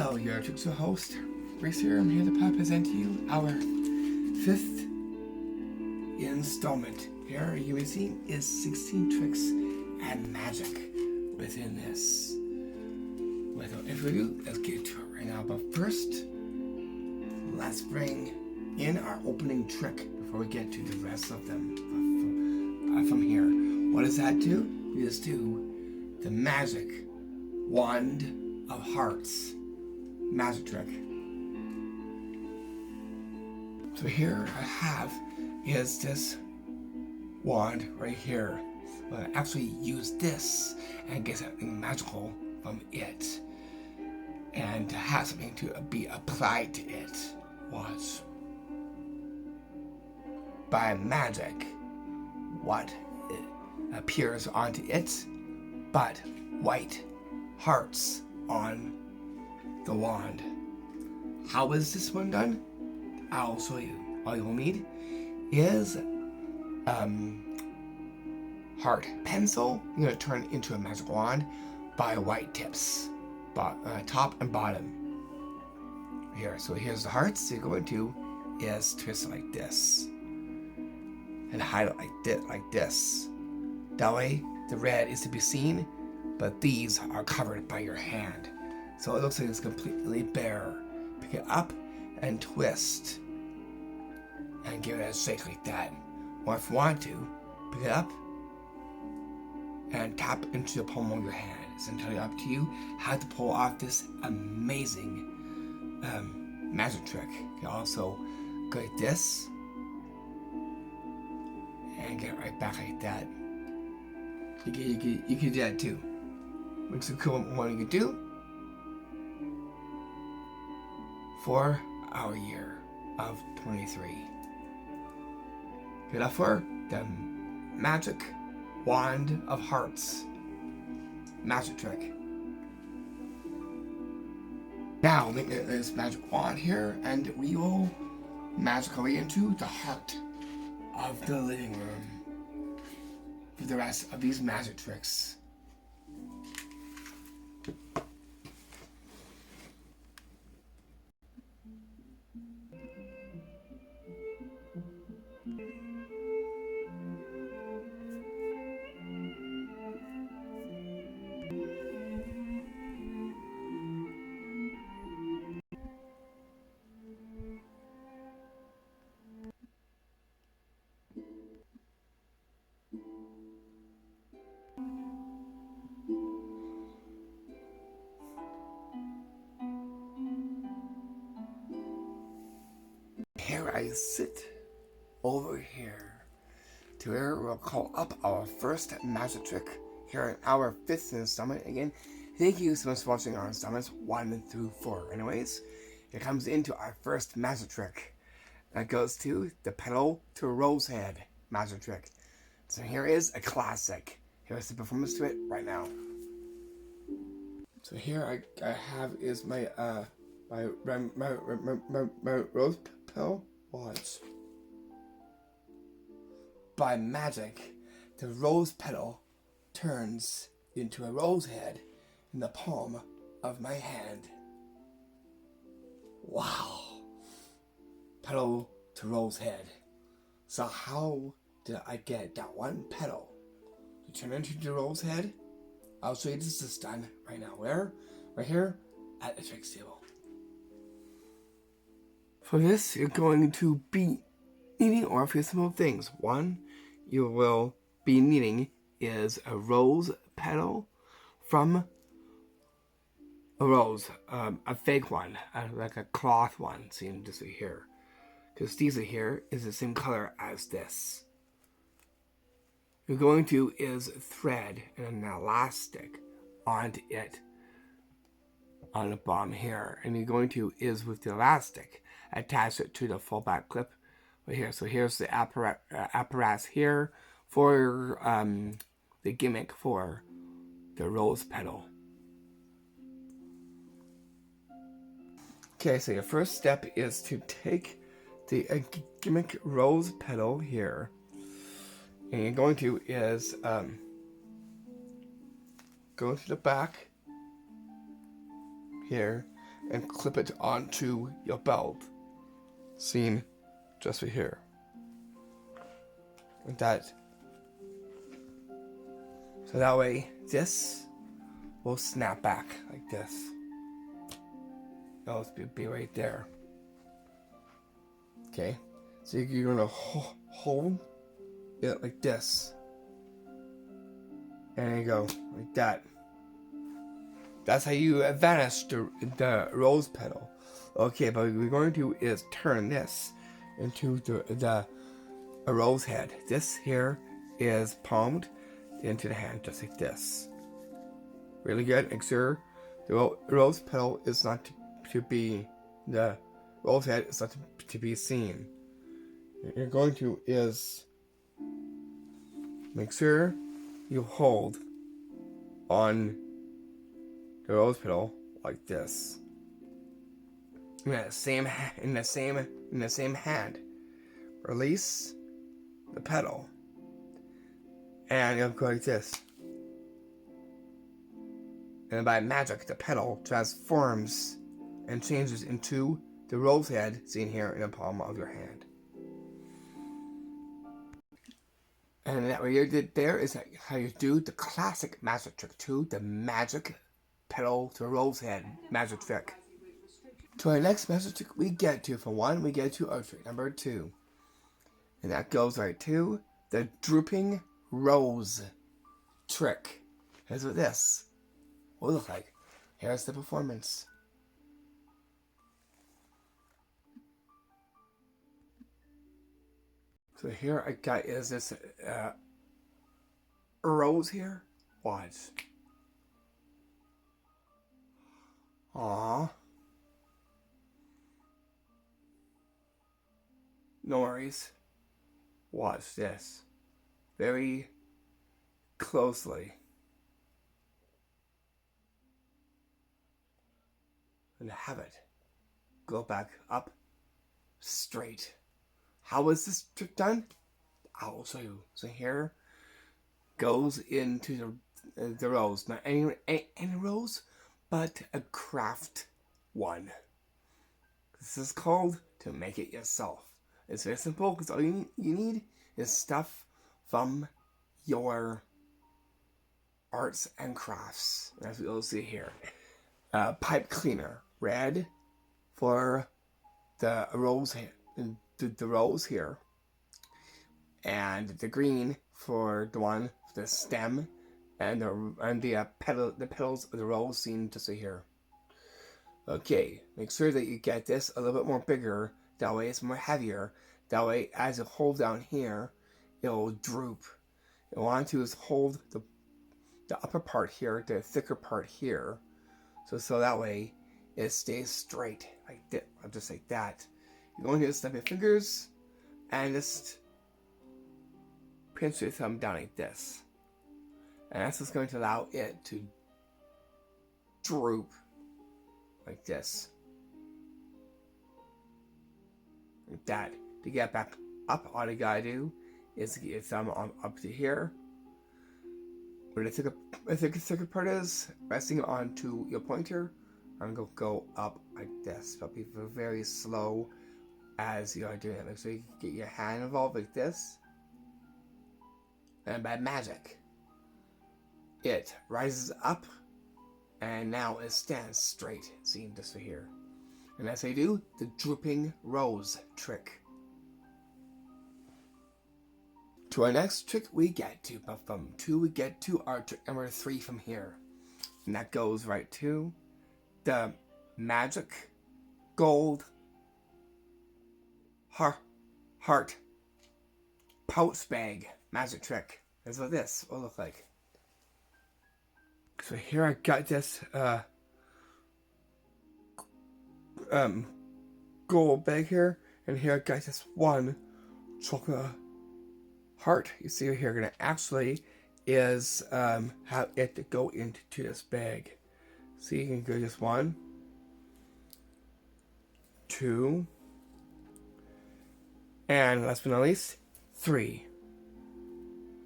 Hello, your TricksAndToThe host, Rosey here. I'm here to present to you our 5th installment. Here you will see is 16 tricks and magic within this. Without further ado, let's get to it right now. But first, let's bring in our opening trick before we get to the rest of them from here. What does that do? We just do the magic wand of hearts magic trick. So here I have is this wand right here. But I actually use this and get something magical from it, and to have something to be applied to it. Watch. By magic, what appears onto it but white hearts on the wand. How is this one done? I'll show you. All you'll need is heart pencil. You're going to turn into a magic wand by white tips, top and bottom. Here, so here's the hearts. So you're going to is twist it like this and hide it like this. That way, the red is to be seen, but these are covered by your hand. So it looks like it's completely bare. Pick it up and twist and give it a shake like that. Or if you want to, pick it up and tap into the palm of your hand. It's entirely up to you how to pull off this amazing magic trick. You can also go like this and get it right back like that. You can do that too. What's a cool one you can do for our year of 23. Get up for the magic wand of hearts magic trick. Now make this magic wand here, and we will magically into the heart of the living room for the rest of these magic tricks. Here I sit over here to where we'll call up our first magic trick here in our 5th installment. Again, thank you so much for watching our installments 1 through 4. Anyways, it comes into our first magic trick. That goes to the petal to rose head magic trick. So here is a classic. Here's the performance to it right now. So here I have is my rose petal. Watch. By magic, the rose petal turns into a rose head in the palm of my hand. Wow. Petal to rose head. So how did I get that one petal to turn into the rose head? I'll show you this is done right now. Where? Right here at the tricks table. For this, you're going to be needing a few simple things. One, you will be needing is a rose petal from a rose, a fake one, like a cloth one, seen this here. Because these are here is the same color as this. You're going to is thread an elastic onto it on the bottom here, and you're going to is with the elastic attach it to the full back clip right here. So here's the apparatus here for the gimmick for the rose petal. Okay, so your first step is to take the gimmick rose petal here, and you're going to is go to the back here and clip it onto your belt. Seen just right here. Like that. So that way, this will snap back like this. It'll be right there. Okay, so you're gonna hold it like this. And there you go, like that. That's how you vanish the rose petal. Okay, but what we're going to do is turn this into the rose head. This here is palmed into the hand, just like this. Really good. Make sure the rose petal is not to be, the rose head is not to be seen. What you're going to is make sure you hold on the rose petal like this. In the same hand. Release the petal. And you'll go like this. And by magic, the petal transforms and changes into the rose head seen here in the palm of your hand. And that what you did there is how you do the classic magic trick 2, the magic petal to rose head magic trick. To our next magic trick we get to, for one, we get to our trick number 2. And that goes right to the drooping rose trick. Here's what this will look like. Here's the performance. So here I got is this rose here. Watch. Aww. No worries. Watch this very closely. And have it go back up straight. How is this trick done? I'll show you. So here goes into the rose. Not any rose, but a craft one. This is called to make it yourself. It's very simple because all you need is stuff from your arts and crafts. As we'll see here. Pipe cleaner, red for the rose, the rose here, and the green for the stem, and the petals of the rose seen just here. Okay, make sure that you get this a little bit more bigger. That way it's more heavier. That way, as you hold down here, it will droop. What you want to do is hold the upper part here, the thicker part here, so that way it stays straight, like that, just like that. You're going to snap your fingers and just pinch your thumb down like this, and that's just going to allow it to droop like this, like that. To get back up, all you gotta do is get your thumb on up to here, where the thicker part is, resting onto your pointer, and go up like this. But be very slow as you are doing it. Make sure you get your hand involved like this, and by magic, it rises up, and now it stands straight, seen just right here. And as I do the drooping rose trick. To our next trick we get to, but from 2 we get to our trick number 3 from here. And that goes right to the magic gold heart pouch bag magic trick. That's what this will look like. So here I got this gold bag here, and here I got this one chocolate heart. You see here, gonna actually is have it to go into this bag. So you can go just 1, 2, and last but not least, 3.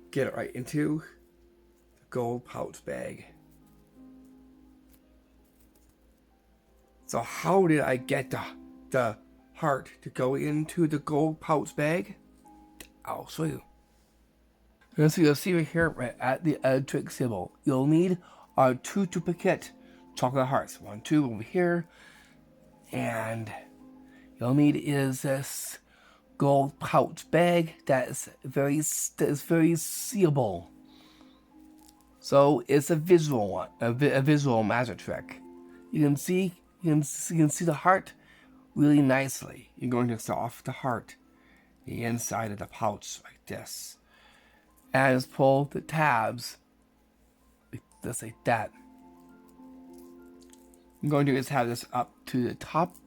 Get it right into the gold pouch bag. So how did I get the heart to go into the gold pouch bag? I'll show you. And so you'll see right here, right at the trick symbol, you'll need our 2 duplicate chocolate hearts. 1, 2 over here. And you'll need is this gold pouch bag that is very seeable. So it's a visual one, a visual magic trick. You can see the heart really nicely. You're going to start off the heart, the inside of the pouch like this, and just pull the tabs just like that. I'm going to just have this up to the top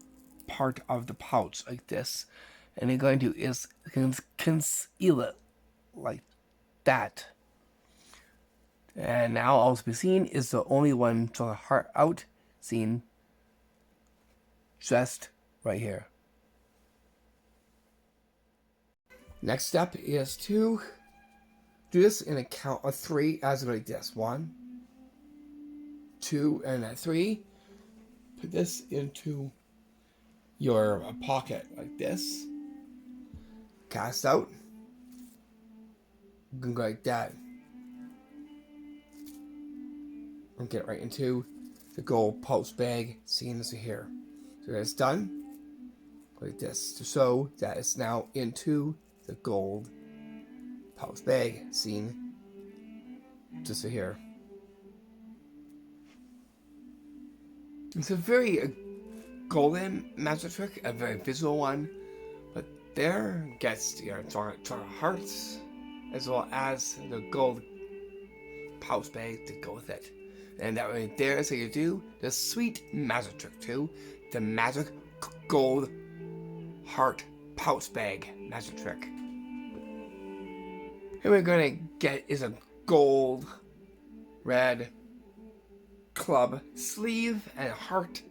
part of the pouch like this, and you're going to is conceal it like that. And now all to be seen is the only one to the heart out seen just right here. Next step is to do this in a count of 3 as like this. 1, 2, and then 3. Put this into your pocket like this. Cast out. You can go like that. And get right into the gold pouch bag seen as here. So that's done like this to show that it's now into the gold pouch bag seen just here. It's a very golden magic trick, a very visual one, but there gets your chocolate hearts as well as the gold pouch bag to go with it. And that right there is how you do the sweet magic trick too, the magic gold heart pouch bag magic trick. Here we're gonna get is a gold red club sleeve and heart,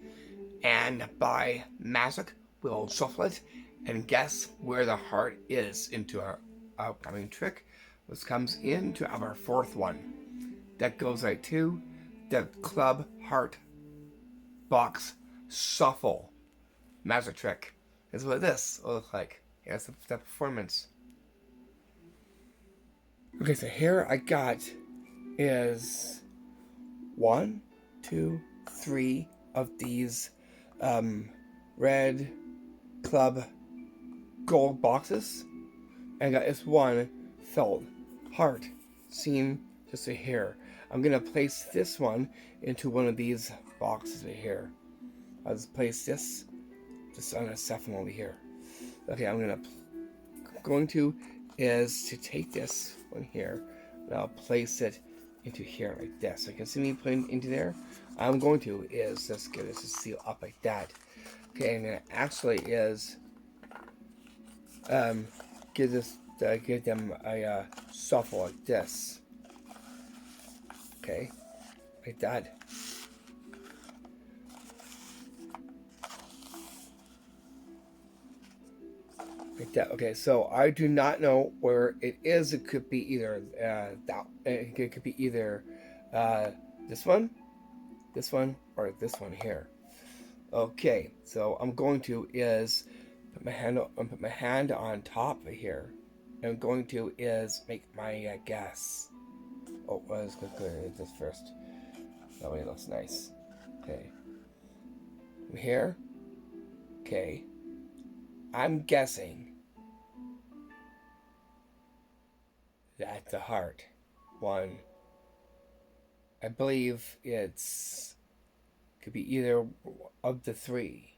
and by magic we'll shuffle it and guess where the heart is into our upcoming trick, which comes into our 4th one. That goes right to the club heart box shuffle magic trick. This is what this will look like. Here's the performance. Okay, so here I got is 1, 2, 3 of these red club gold boxes, and I got this one felt heart seen just right here. I'm gonna place this one into one of these boxes right here. I'll just place this just on a second over here. Okay, I'm going to is to take this one here and I'll place it into here like this. So you can see me putting it into there. I'm going to is just get this to seal up like that. Okay, and then actually is give them a shuffle like this. Okay, like that. Like that. Okay, so I do not know where it is. It could be either it could be either this one, or this one here. Okay, so I'm going to is put my hand on top of here. I'm going to is make my guess. Oh, let's go this first. That way it looks nice. Okay. From here. Okay. I'm guessing that the heart one. I believe it's could be either of the 3.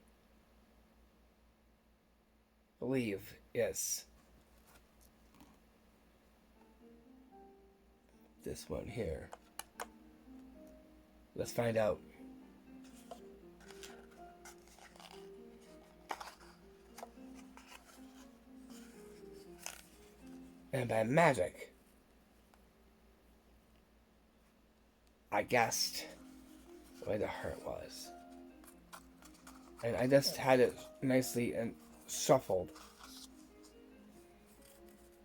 I believe it's this one here. Let's find out. And by magic, I guessed where the heart was. And I just had it nicely and shuffled.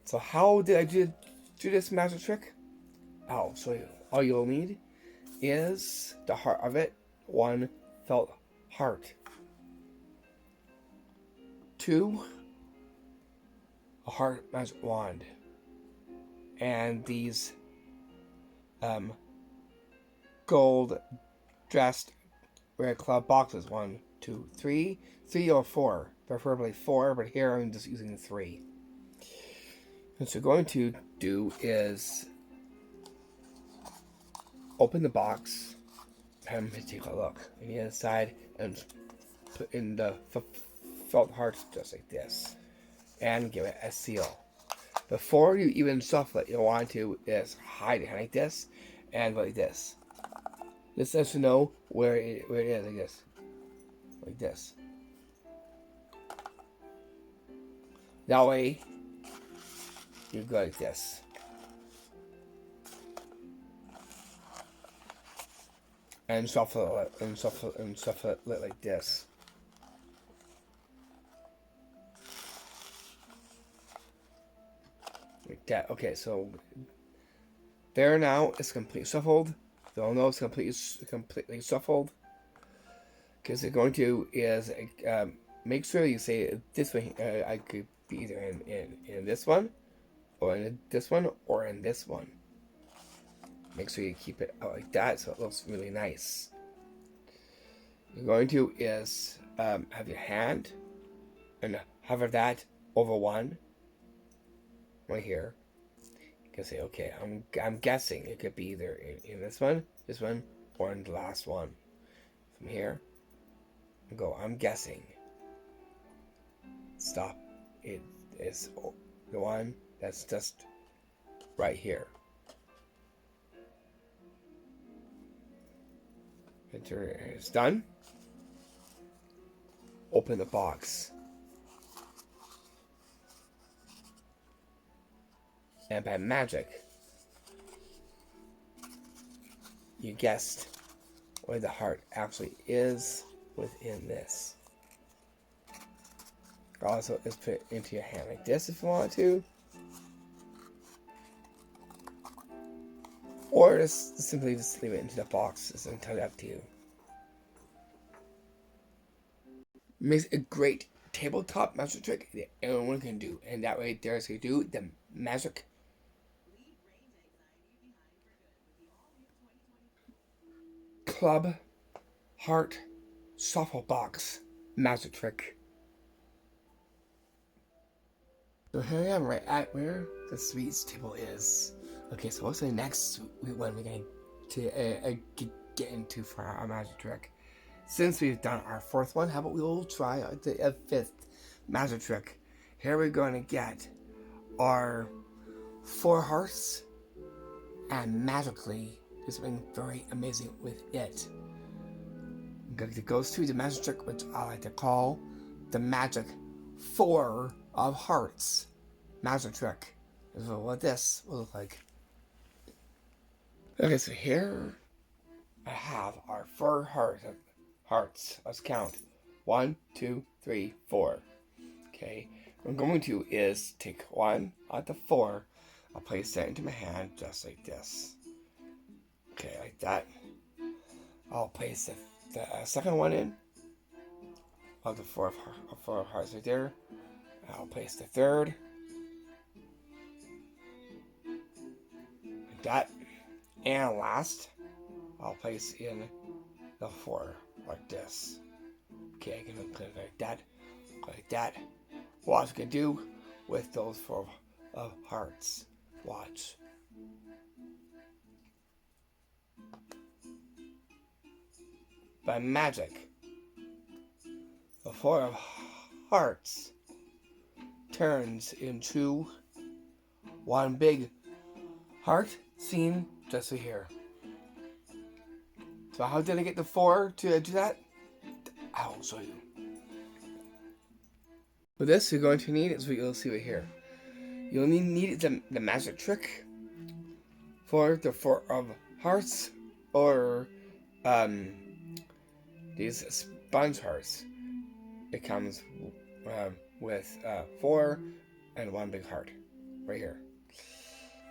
So how did I do this magic trick? I'll show you. All you'll need is the heart of it. 1 felt heart 2, a heart magic wand, and these gold dressed red cloud boxes. 1, 2, 3, 3 or 4, preferably 4, but here I'm just using 3. And so what we're going to do is open the box and take a look on the inside and put in the felt hearts just like this and give it a seal. Before you even shuffle it, you'll want to is hide it like this and like this. This lets you know where it is, like this. Like this. That way, you go like this. And shuffle it, and shuffle it like this. Like that. Okay, so there now it's completely shuffled. They'll know it's completely shuffled. Because they're going to is make sure you say it this way. I could be either in this one, or in this one, or in this one. Make sure you keep it out like that so it looks really nice. You're going to is have your hand and hover that over one right here. You can say, okay, I'm guessing it could be either in this one, or in the last one. From here, go. I'm guessing. Stop. It is the one that's just right here. Enter is done. Open the box. And by magic, you guessed where the heart actually is within this. Also, is put it into your hand like this if you want to. Or just simply just leave it into the box. It's entirely up to you. Makes a great tabletop magic trick that anyone can do. And that way there's you do the magic club heart shuffle box magic trick. So here I am right at where the sweets table is. Okay, so what's the next one we're going to get into for our magic trick? Since we've done our 4th one, how about we'll try the 5th magic trick. Here we're going to get our 4 hearts and magically do something very amazing with it. It goes to the magic trick, which I like to call the magic 4 of hearts magic trick. This is what this will look like. Okay, so here I have our 4 hearts. Let's count. 1, 2, 3, 4. Okay, what I'm going to is take 1 out of 4. I'll place that into my hand just like this. Okay, like that. I'll place the second one in of the 4 hearts right there. I'll place the third like that. And last, I'll place in the 4 like this. Okay, I can put it like that. Watch what I can do with those 4 hearts. Watch. By magic, the 4 of hearts turns into one big heart seen just right here. So how did I get the 4 to do that? I will show you. For this, you're going to need is what you'll see right here. You'll need the magic trick for the 4 of hearts, or these sponge hearts. It comes with 4 and 1 big heart right here.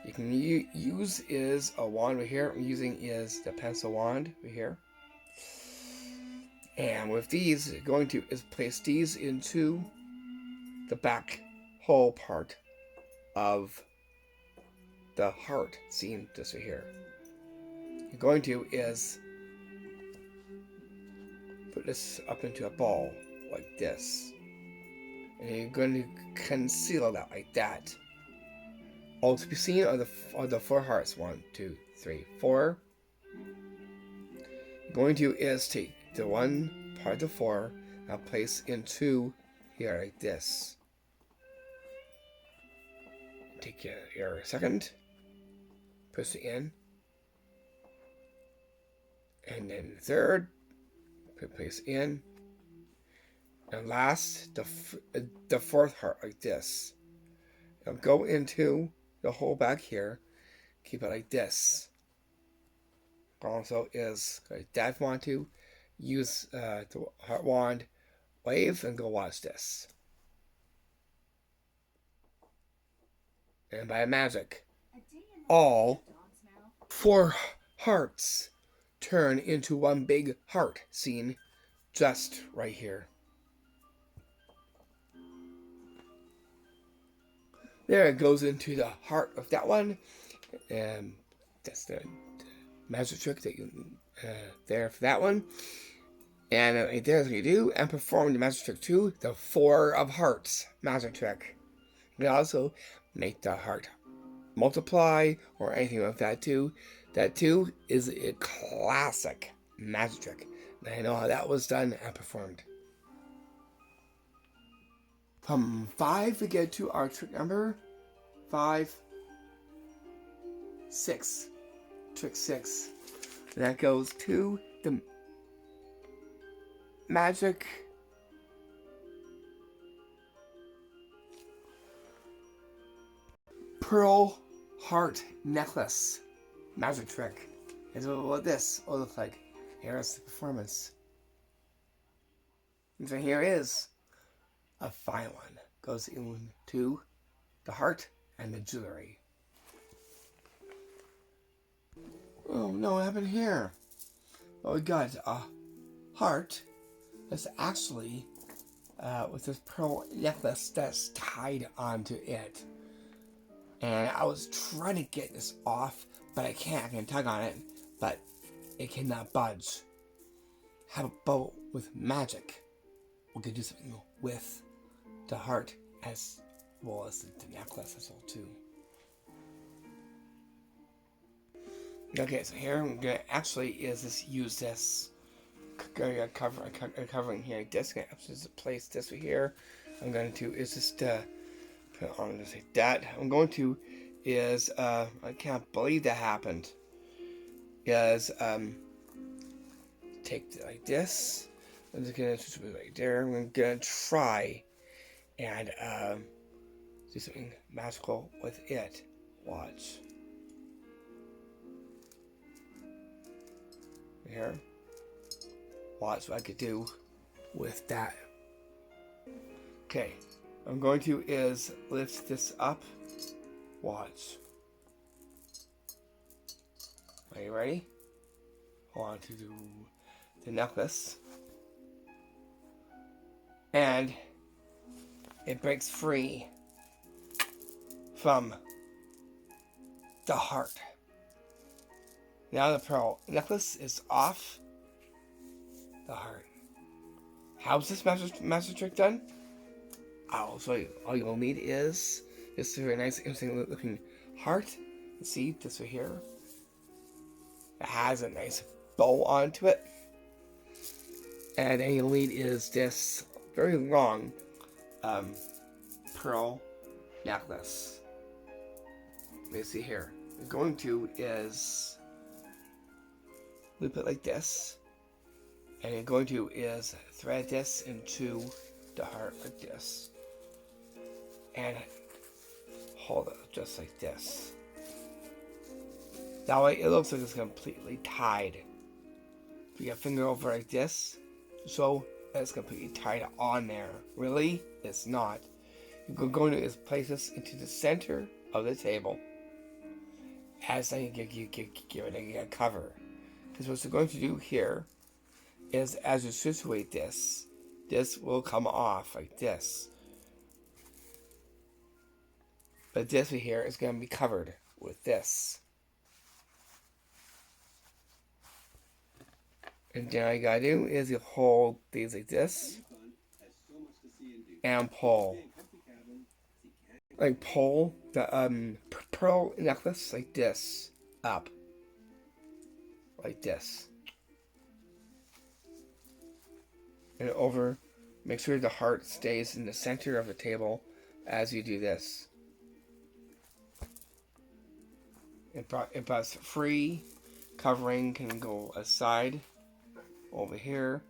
You can use is a wand right here. I'm using is the pencil wand right here. And with these, going to is place these into the back whole part of the heart seen just right here. You're going to is put this up into a ball like this, and you're going to conceal that like that. All to be seen are the 4 hearts. 1, 2, 3, 4. You're going to is take the one part of the 4 and place into here like this. Take your second, push it in, and then third, place in, and last the 4th heart like this. Now go into the hole back here, keep it like this. Also is like that. If you want to use the heart wand, wave and go watch this. And by magic, all 4 hearts turn into one big heart seen just right here. There it goes into the heart of that one. And that's the magic trick that you there for that one. And right there's what you do, and perform the magic trick too, the 4 of hearts magic trick. You can also make the heart multiply or anything like that too. That too is a classic magic trick. And I know how that was done and performed. From 5 we get to our trick number 5, 6. Trick 6. And that goes to the magic pearl heart necklace magic trick. Is what this will look like. Here's the performance. And so here is a fine one. Goes into the heart and the jewelry. Oh no, what happened here? Oh, we got a heart that's actually with this pearl necklace that's tied onto it. And I was trying to get this off, but I can't. I can tug on it, but it cannot budge. How about with magic? We could do something with the heart as well as the necklace as well too. Okay, so here I'm gonna actually use this covering here like this. I'm gonna just place this right here. I'm going to is just put it on just like that. I'm going to is I can't believe that happened. Is take it like this. I'm just gonna switch it right there. I'm gonna try and do something magical with it. Watch. Here. Watch what I could do with that. Okay. I'm going to is lift this up. Watch. Are you ready? I want to do the necklace. And it breaks free from the heart. Now the pearl necklace is off the heart. How's this magic trick done? I'll show you. All you'll need is this very nice, interesting looking heart. You see this right here? It has a nice bow onto it. And then you'll need is this very long pearl necklace. Let me see here. You're going to is loop it like this, and you're going to is thread this into the heart like this, and hold it just like this. That way it looks like it's completely tied. Put your finger over like this, so it's completely tied on there. Really, it's not. You're going to is place this into the center of the table. As then you give it a cover. Because what you're going to do here is as you situate this, this will come off like this. But this right here is going to be covered with this. And then all you gotta do is you hold these like this and pull. Like pull the pearl necklace like this up. Like this. And over. Make sure the heart stays in the center of the table as you do this. It was free. Covering can go aside over here.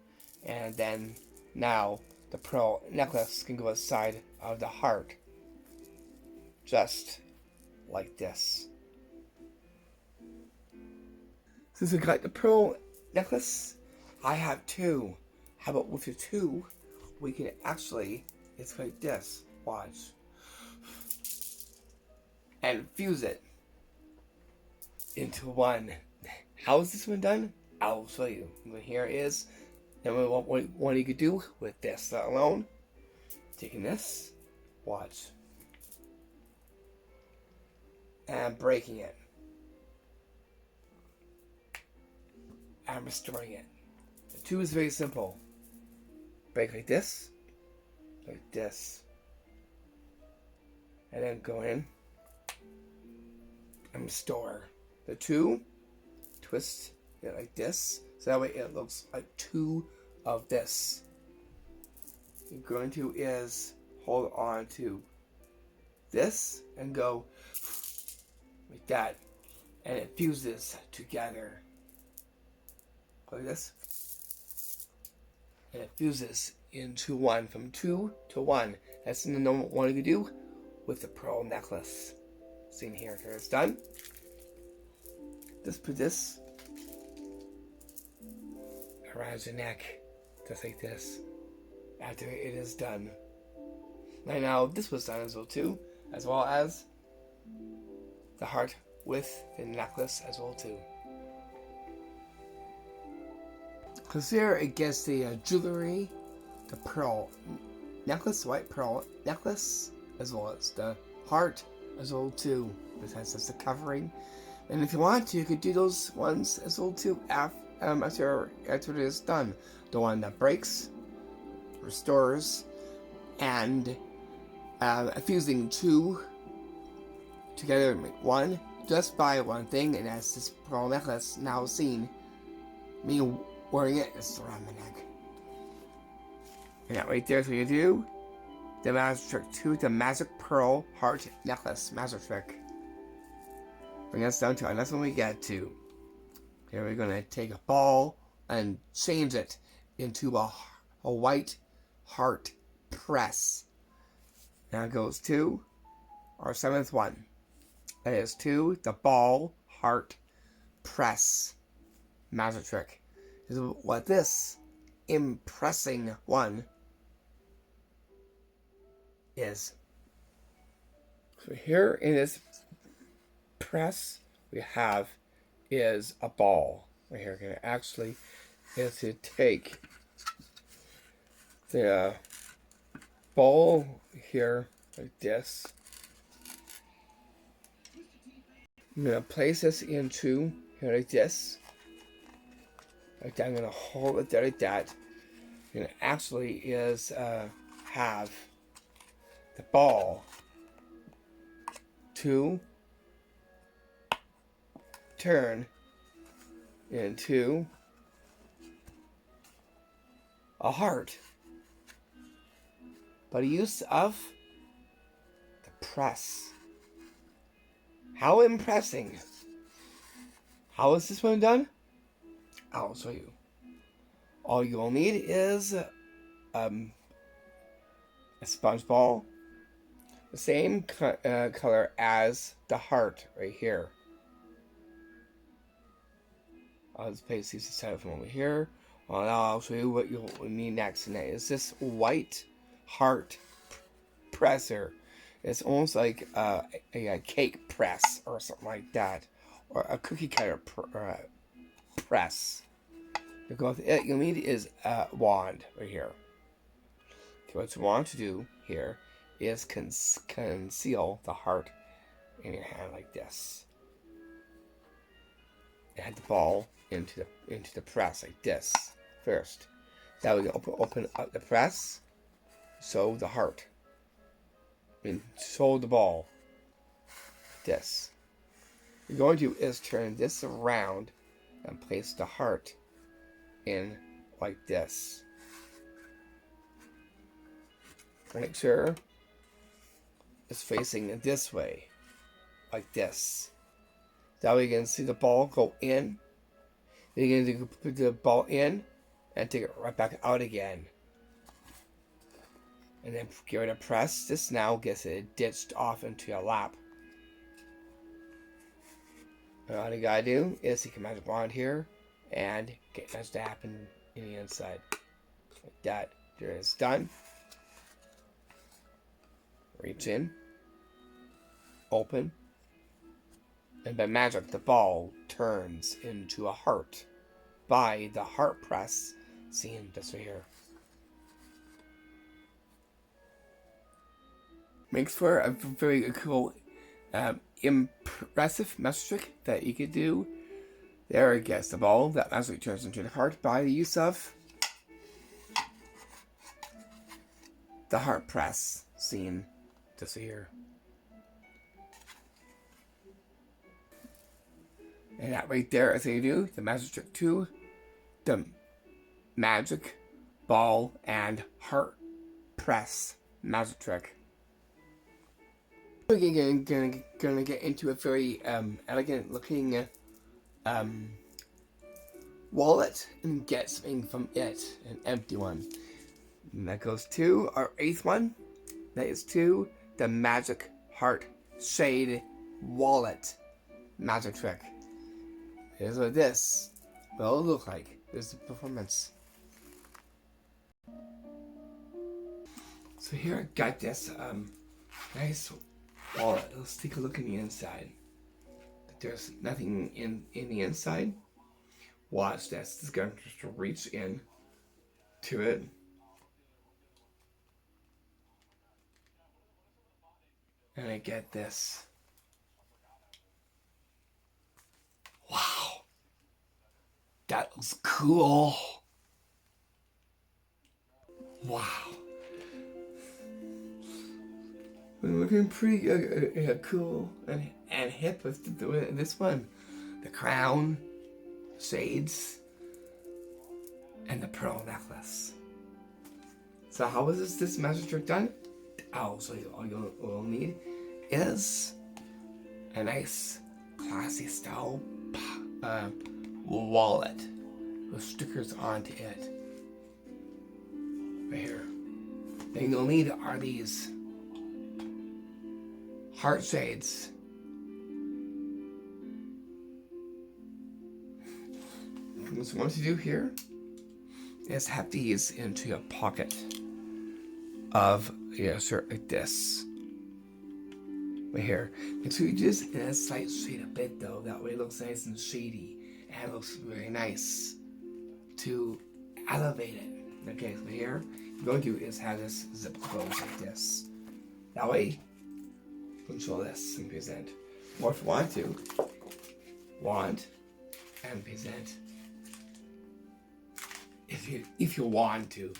And then now the pearl necklace can go aside of the heart. Just like this. Since we got the pearl necklace, I have two. How about with the two, we can actually, it's like this, watch. And fuse it into one. How is this one done? I'll show you. Here it is. Then what you could do with this alone. Taking this, watch. And breaking it. And restoring it. The two is very simple. Break like this. And then go in and restore. The two, twist it like this. So that way it looks like two of this. What you're going to is hold on to this and go like that. And it fuses together. Like this. And it fuses into one, from 2 to 1. That's the normal one you do with the pearl necklace. Seen here, after it's done. Just put this around your neck, just like this, after it is done. Right now, this was done as well too, as well as the heart with the necklace as well too. Because here it gets the jewelry, the pearl necklace, white pearl necklace, as well as the heart as well too. This has just the covering. And if you want to, you could do those ones as well too after it is done. The one that breaks, restores, and fusing two together to make one, just by one thing, and as this pearl necklace now seen, me wearing it is around my neck. And that right there is what you do. The magic trick 2, the magic pearl heart necklace magic trick. Bring us down to, and that's when we get to. Here we're gonna take a ball and change it into a white heart press. Now it goes to our 7th one. That is to the ball heart press magic trick. This is what this impressing one is. So here in this press we have is a ball. Right here, going to actually is to take the ball here like this. I'm going to place this into here like this. Like that. I'm going to hold it there like that. And it actually is have the ball to turn into a heart by the use of the press. How impressing! How is this one done? I'll show you. All you'll need is a sponge ball, the same color as the heart right here. I'll just place these aside from over here. Well, now I'll show you what you'll need next, and that is this white heart presser. It's almost like a cake press or something like that, or a cookie cutter press. To go with it, you'll need is a wand right here. So what you want to do here is conceal the heart in your hand like this. Add the ball into the press like this first. That way you open up the press, sew the heart, and sew the ball. This. What you're going to do is turn this around and place the heart in like this. Make sure it's facing this way, like this. That way you can see the ball go in. Then you're going to put the ball in and take it right back out again. And then give it a press. This now gets it ditched off into your lap. And all you gotta do is take a magic wand here and get magic to happen in the inside. Like that. There it's done. Reach in. Open. And by magic, the ball turns into a heart by the heart press seen just right here. Makes for a very cool, impressive magic trick that you could do. There it gets the ball that magically turns into the heart by the use of the heart press seen just here. And that right there is how you do the magic trick 2, the magic ball and heart press magic trick. We're gonna get into a very elegant looking wallet and get something from it, an empty one. And that goes to our 8th one. That is to the magic heart shade wallet magic trick. Here's what this will look like. Here's the performance. So here I got this nice wallet. Let's take a look in the inside. There's nothing in the inside. Watch this. This is going to just reach in to it. And I get this. Wow. That looks cool. Wow. We're looking pretty cool and hip with this one. The crown, shades, and the pearl necklace. So how is this magic trick done? Oh, so all you'll need is a nice, classy style wallet with stickers onto it. Right here. Then you'll need are these heart shades. What you want to do here is have these into your pocket of your shirt like this. Right here. Make sure you do this in a slight shade a bit though. That way it looks nice and shady and it looks very nice to elevate it. Okay, so here what you're going to do is have this zip closed like this. That way control this and present. Or if you want and present. If you want to,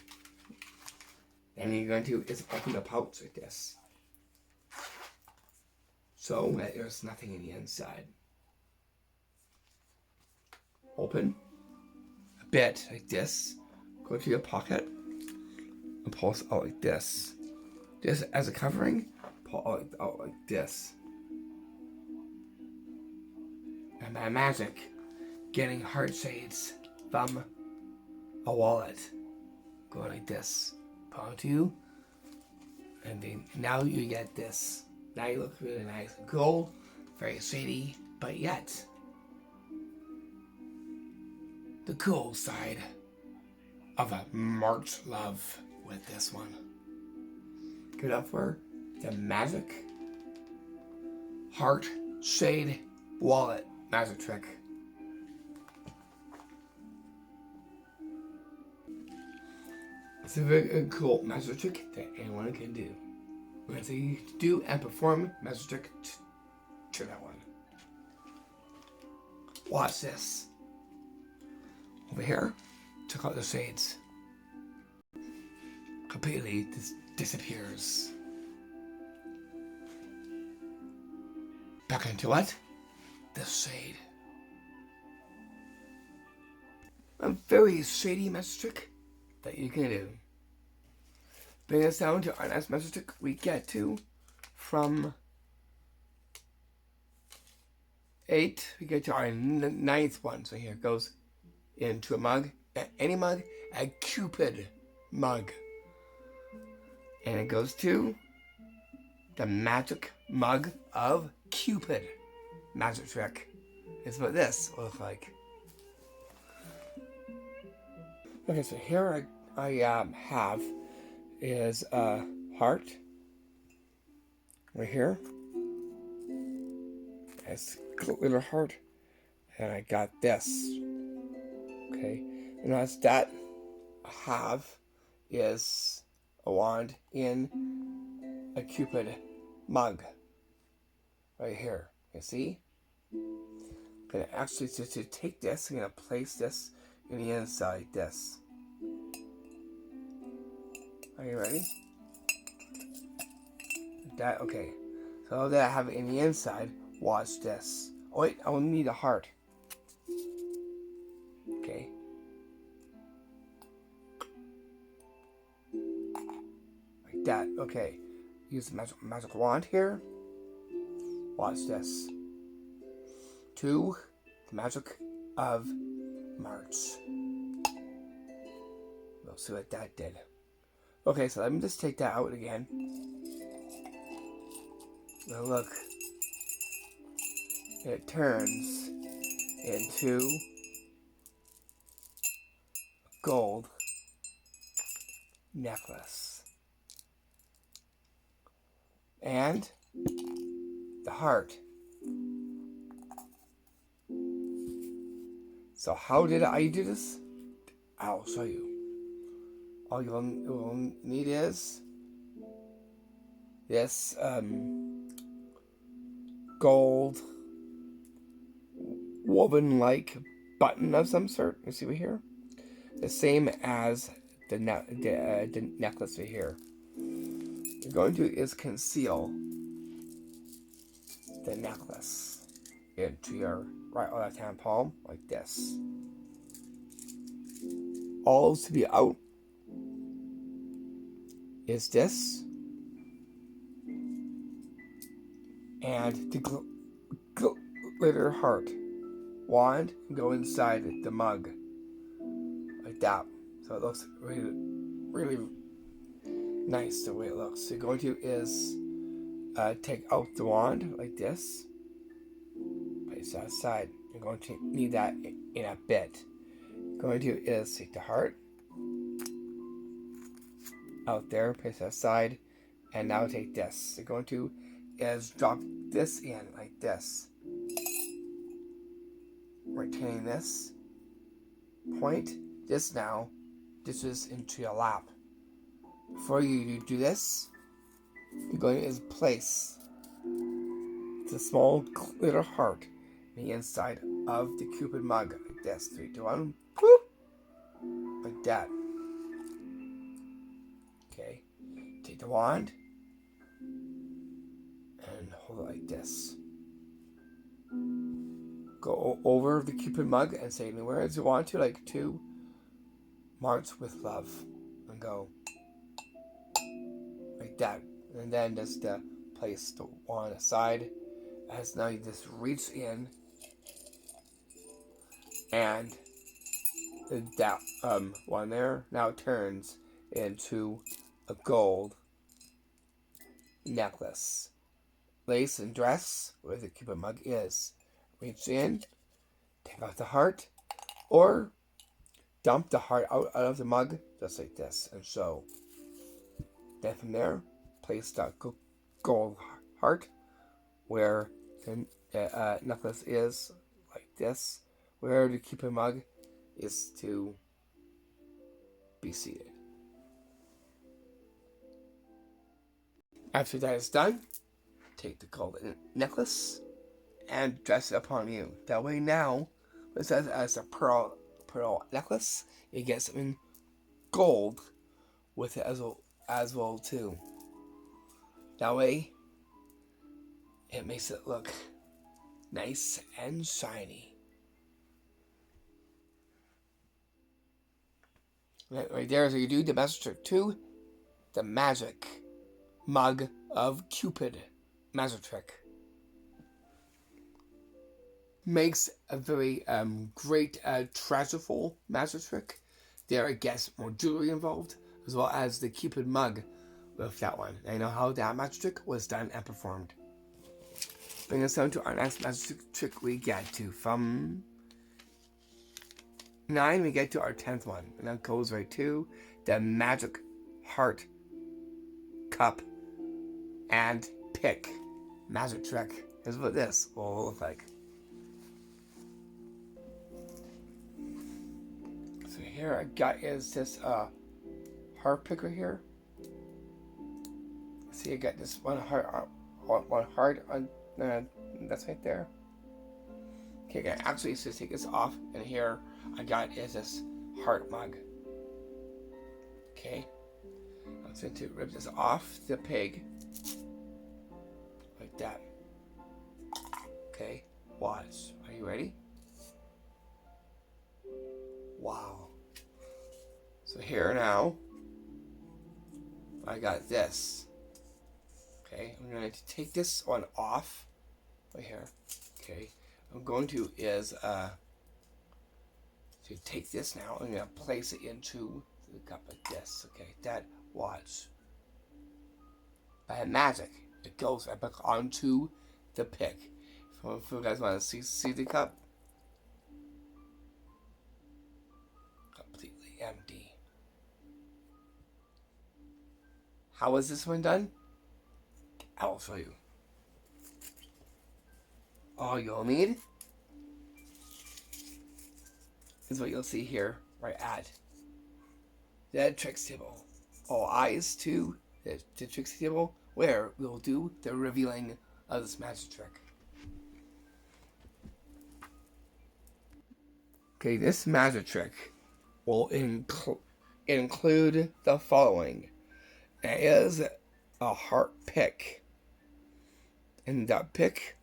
then you're going to is open the pouch like this, so that there's nothing in the inside. Open a bit like this. Go to your pocket and pull it out like this. Just as a covering. Pull out like this. And by magic, getting heart shades from a wallet. Go like this. Pull onto you. And then now you get this. Now you look really nice. Gold, very shady, but yet the cool side of a March love with this one. Good up for the magic heart shade wallet magic trick. It's a very cool magic trick that anyone can do. we're going to do and perform magic trick to that one. Watch this. Over here, check out the shades. Completely disappears. Back into what? The shade. A very shady magic trick that you can do. Bring us down to our next magic trick we get to from 8. We get to our 9th one. So here it goes into a mug. Any mug. A Cupid mug. And it goes to the magic mug of Cupid. Magic trick. It's what this looks like. Okay, so here I have is a heart right here. It's a little heart, and I got this. Okay, and as that I have is a wand in a Cupid mug right here. You see? I'm gonna actually to take this. I'm gonna place this in the inside. This. Are you ready? That okay. So that I have it in the inside. Watch this. Oh wait, I will need a heart. Okay. Like that. Okay. Use the magic wand here. Watch this. To the magic of March. We'll see what that did. Okay, so let me just take that out again. Now look. It turns into a gold necklace. And the heart. So how did I do this? I'll show you. All you'll need is this gold woven-like button of some sort. You see over here? The same as the necklace right here. What you're going to do is conceal the necklace into your right or left hand palm like this. All to be out is this and the glitter heart wand can go inside the mug like that, so it looks really nice the way it looks. So you're going to is take out the wand like this, place that aside. You're going to need that in a bit. Going to is take the heart out there, place that aside, and now take this. You're going to is drop this in like this, retaining this point. This now dishes into your lap. Before you do this, you're going to is place the small glitter heart in the inside of the Cupid mug like this. 3, 2, 1, boop, like that. Okay, take the wand and hold it like this. Go over the Cupid mug and say anywhere as you want to, like to March with love, and go like that. And then just place the wand aside. As now you just reach in, and that one there now turns into a gold necklace. Lace and dress where the Cupid mug is. Reach in, take out the heart, or dump the heart out of the mug just like this and so. Then from there, place the gold heart where the necklace is like this, where the Cupid mug is to be seated. After that is done, take the golden necklace and dress it upon you. That way now, it says as a pearl necklace, you get something gold with it as well too. That way, it makes it look nice and shiny. Right there, so you do the magic trick 2, the magic mug of Cupid magic trick. Makes a very great treasureful magic trick. There gets more jewelry involved, as well as the Cupid mug with that one. I know how that magic trick was done and performed. Bring us down to our next magic trick we get to. From 9, we get to our 10th one. And that goes right to the magic heart, cup, and pick magic trick. Here's what this will look like. So here I got is this heart pick right here. See, I got this one heart on that's right there. Okay, I can actually just take this off, and here I got is this heart mug. Okay, I'm going to rip this off the pig like that. Okay, watch. Are you ready? Wow. So here now, I got this. Okay, I'm going to take this one off right here. Okay, I'm going to take this now. I'm going to place it into the cup like this. Okay, that, watch. By magic, it goes right back onto the pick. If you guys want to see the cup, completely empty. How was this one done? I'll show you. All you'll need is what you'll see here, right at the tricks table. All eyes to the tricks table, where we'll do the revealing of this magic trick. Okay, this magic trick will include the following. It is a heart pick, and that pick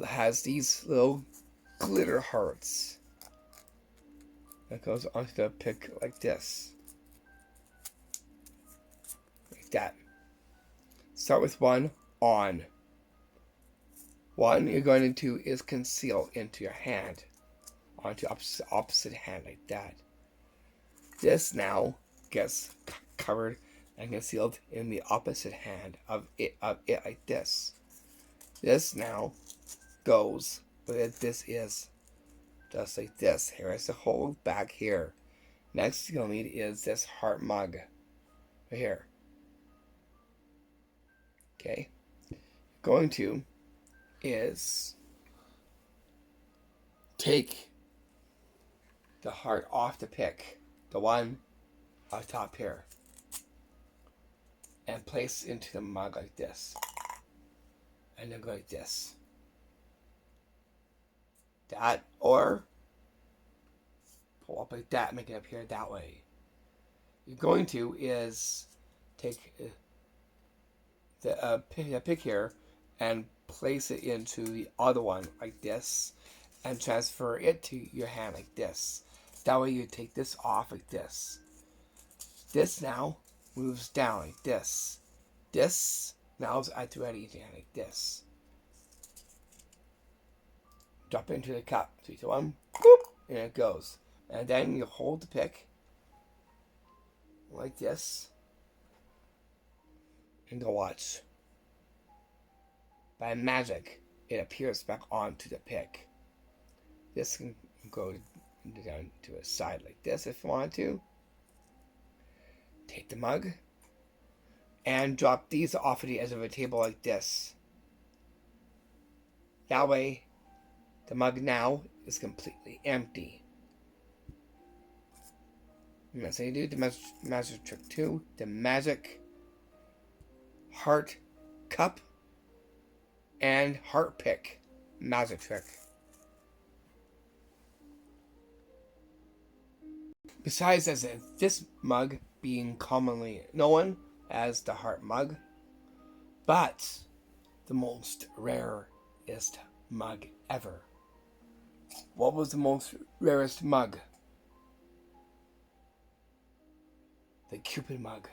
has these little glitter hearts that goes onto the pick like this, like that. Start with one on. One you're going to do is conceal into your hand, onto opposite hand like that. This now gets covered and concealed in the opposite hand of it like this. This now goes, but this is just like this. Here is the hole back here. Next you'll need is this heart mug right here. Okay, going to is take the heart off the pick, the one on top here, and place into the mug like this, and then go like this. That, or pull up like that, make it appear that way. You're going to is take the pick here and place it into the other one like this, and transfer it to your hand like this. That way you take this off like this. This now moves down like this. This now is at the ready hand like this. Drop it into the cup. 3, 2, 1, boop, and it goes. And then you hold the pick like this, and go watch. By magic, it appears back onto the pick. This can go down to a side like this if you want to. Take the mug and drop these off of the edge of a table like this. That way, the mug now is completely empty. And that's how you do the magic trick 2, the magic heart cup, and heart pick magic trick. Besides, as this mug being commonly known as the heart mug, but the most rarest mug ever. What was the most rarest mug? The Cupid mug.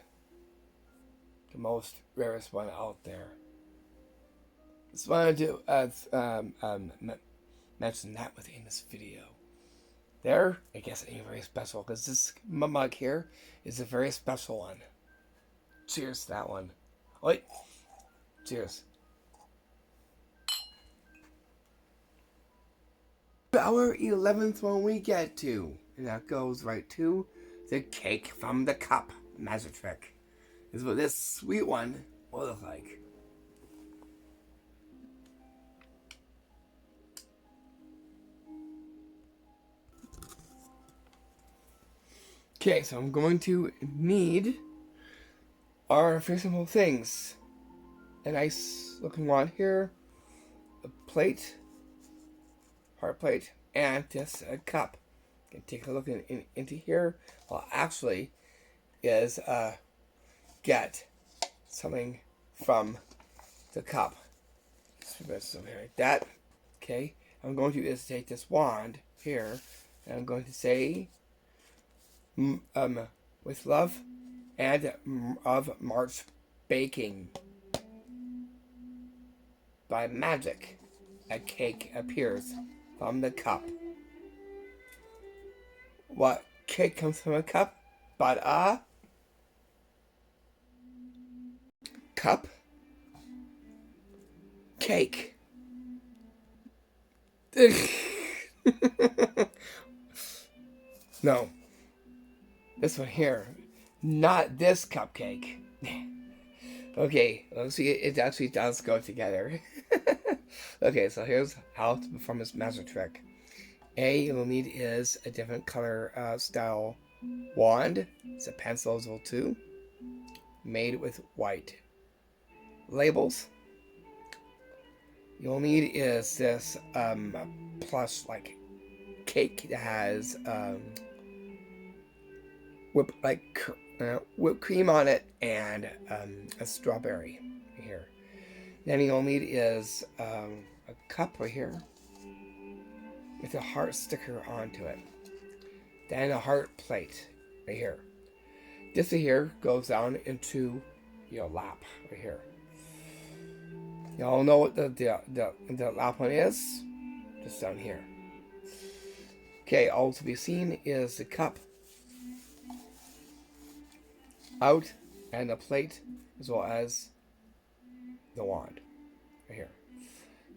The most rarest one out there. Just wanted to mention that within this video. There, I guess it ain't very special because this mug here is a very special one. Cheers to that one. Wait. Cheers. Our 11th one we get to, and that goes right to the cake from the cup magic trick. This is what this sweet one will look like. Okay, so I'm going to need our very simple things. A nice looking wand here, a plate, heart plate, and this cup. You can take a look into here. Well, actually, is get something from the cup. Something like that. Okay, I'm going to is take this wand here, and I'm going to say, with love and of March baking. By magic, a cake appears from the cup. What cake comes from a cup? But a cup cake. No. This one here. Not this cupcake. Okay, let's see. It actually does go together. Okay, so here's how to perform this magic trick. You'll need is a different color style wand. It's a pencil as well too. Made with white labels. You'll need is this plush like cake that has whipped cream on it and a strawberry here. Then you'll need is a cup right here with a heart sticker onto it. Then a heart plate right here. This right here goes down into your lap right here. Y'all know what the lap one is? Just down here. Okay, all to be seen is the cup out and the plate as well as the wand right here.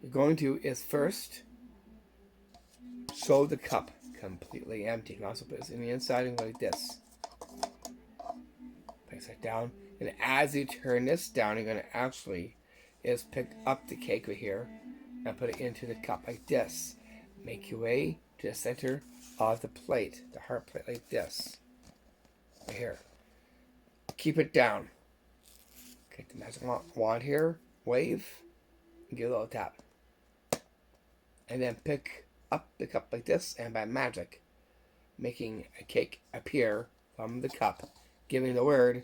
You're going to is first show the cup completely empty. You can also put this in the inside and go like this. Place it down, and as you turn this down, you're going to actually is pick up the cake right here and put it into the cup like this. Make your way to the center of the plate, the heart plate like this. Right here. Keep it down. Okay, the magic wand here, wave, and give a little tap. And then pick up the cup like this, and by magic, making a cake appear from the cup, giving the word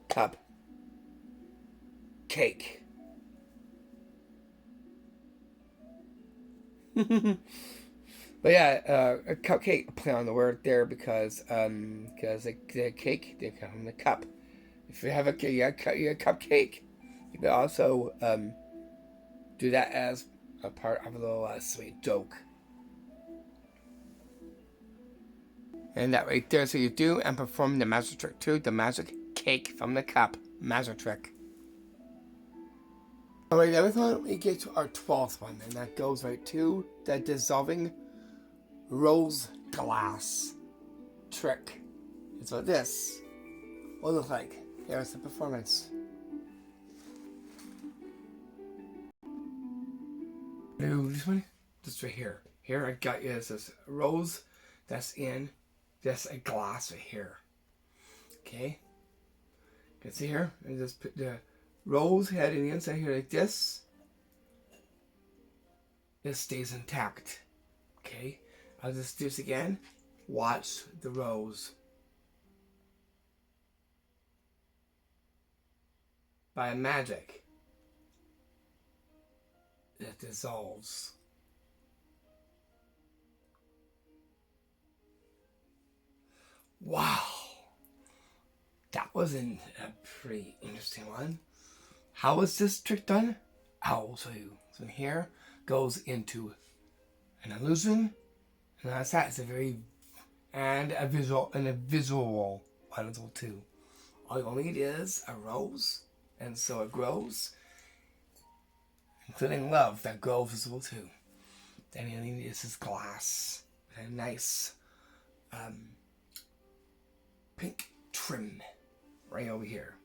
cup cake. But yeah, a cupcake play on the word there because the cake did come from the cup. If you have a cupcake, you can also do that as a part of a little sweet joke. And that right there, so you do and perform the magic trick too, the magic cake from the cup magic trick. Alright, now we get to our 12th one, and that goes right to the dissolving rose glass trick. It's what this will look like. Here's the performance. This one, this right here. Here I got you this rose that's in this a glass right here. Okay, you can see here. I just put the rose head in the inside here like this, it stays intact. Okay, I'll just do this again. Watch the rose. By magic, it dissolves. Wow, that was a pretty interesting one. How is this trick done? I'll show you. So here goes into an illusion, and that's that. It's a very a visual puzzle too. All you need is a rose, and so it grows, including love that grows visible too. Then you need is this glass with a nice pink trim right over here.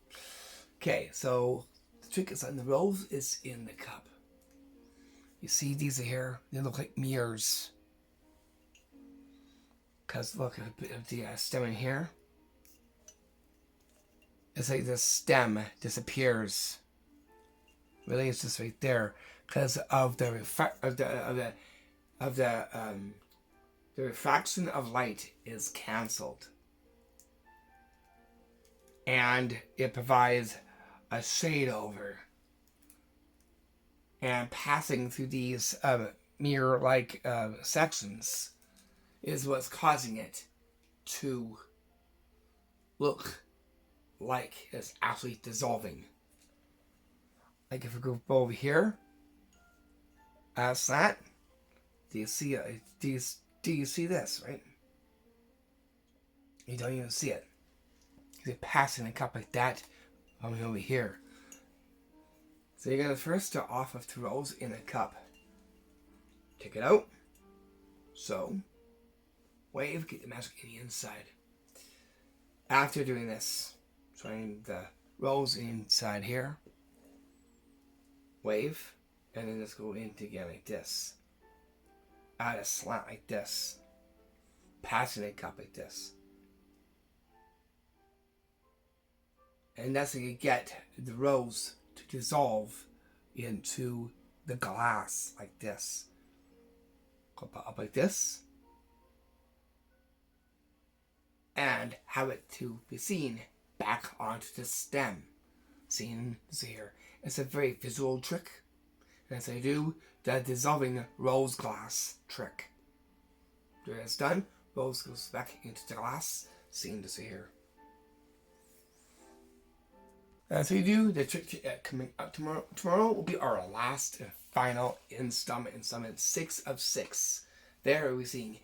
Okay, so the trick is that the rose is in the cup. You see these here? They look like mirrors. Because look at the stem in here. It's like the stem disappears. Really, it's just right there because of the refraction of light is cancelled, and it provides a shade over. And passing through these mirror-like sections is what's causing it to look like it's actually dissolving. Like if we go over here, as that, do you see? Do you see this? Right? You don't even see it. It's passing a cup like that over here. So you're gonna first start off with the rose in a cup. Take it out. So, wave, get the magic in the inside. After doing this, trying the rose inside here, wave, and then just go into again like this. Add a slant like this. Passing a cup like this. And that's how you get the rose to dissolve into the glass like this. Go up like this. And have it to be seen back onto the stem. Seen here. It's a very visual trick. And as I do the dissolving rose glass trick. After it's done, rose goes back into the glass. Seen here. As we do, the trick coming up tomorrow will be our last and final installment 6 of 6. There we're seeing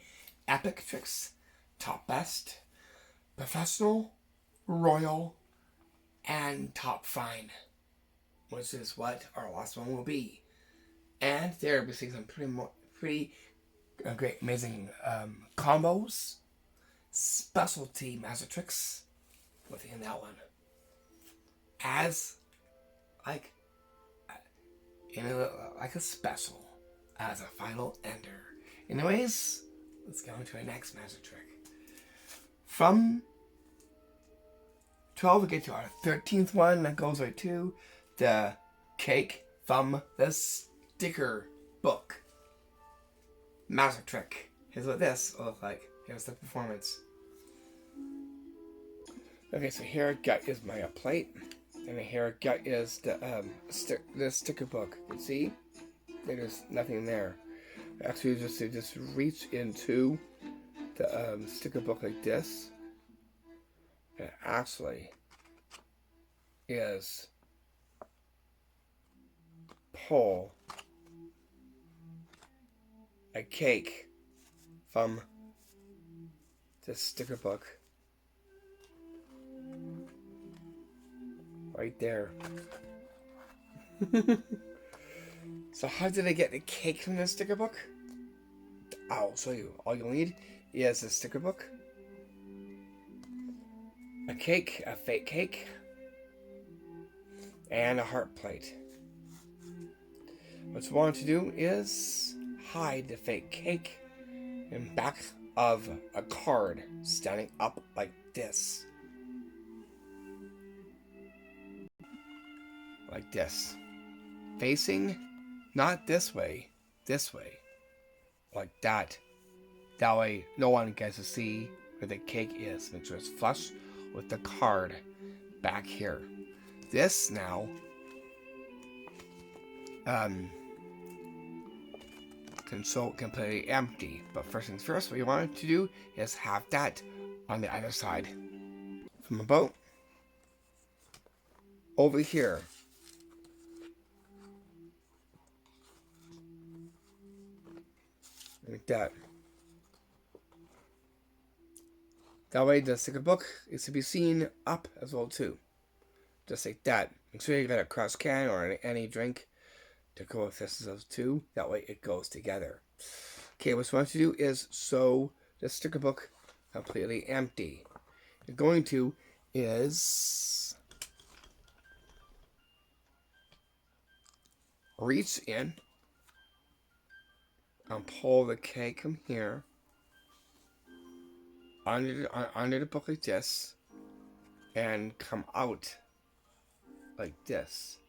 epic tricks, top best, professional, royal, and top fine, which is what our last one will be. And there we're seeing some pretty great, amazing combos, specialty magic tricks within that one. As like a special as a final ender. Anyways, let's go into our next magic trick. From 12 we get to our 13th one that goes right to the cake from the sticker book. Magic trick. Here's what this will look like. Here's the performance. Okay, so here is my plate. And here is the sticker book. You see? There's nothing there. Actually, just reach into the sticker book like this. And it actually is pull a cake from the sticker book. Right there. So how did I get the cake from the sticker book? I'll show you. All you'll need is a sticker book, a cake, a fake cake, and a heart plate. What you want to do is hide the fake cake in back of a card standing up like this. like this. Facing, not this way, like that. That way, no one gets to see where the cake is. Make sure it's flush with the card back here. This now, can show completely empty. But first things first, what you want to do is have that on the other side. From about over here. Like that. That way the sticker book is to be seen up as well too. Just like that. Make sure you got a crush can or any drink to go with this as too. That way it goes together. Okay, what you want to do is sew the sticker book completely empty. You're going to is reach in and pull the cake from here under the book like this and come out like this.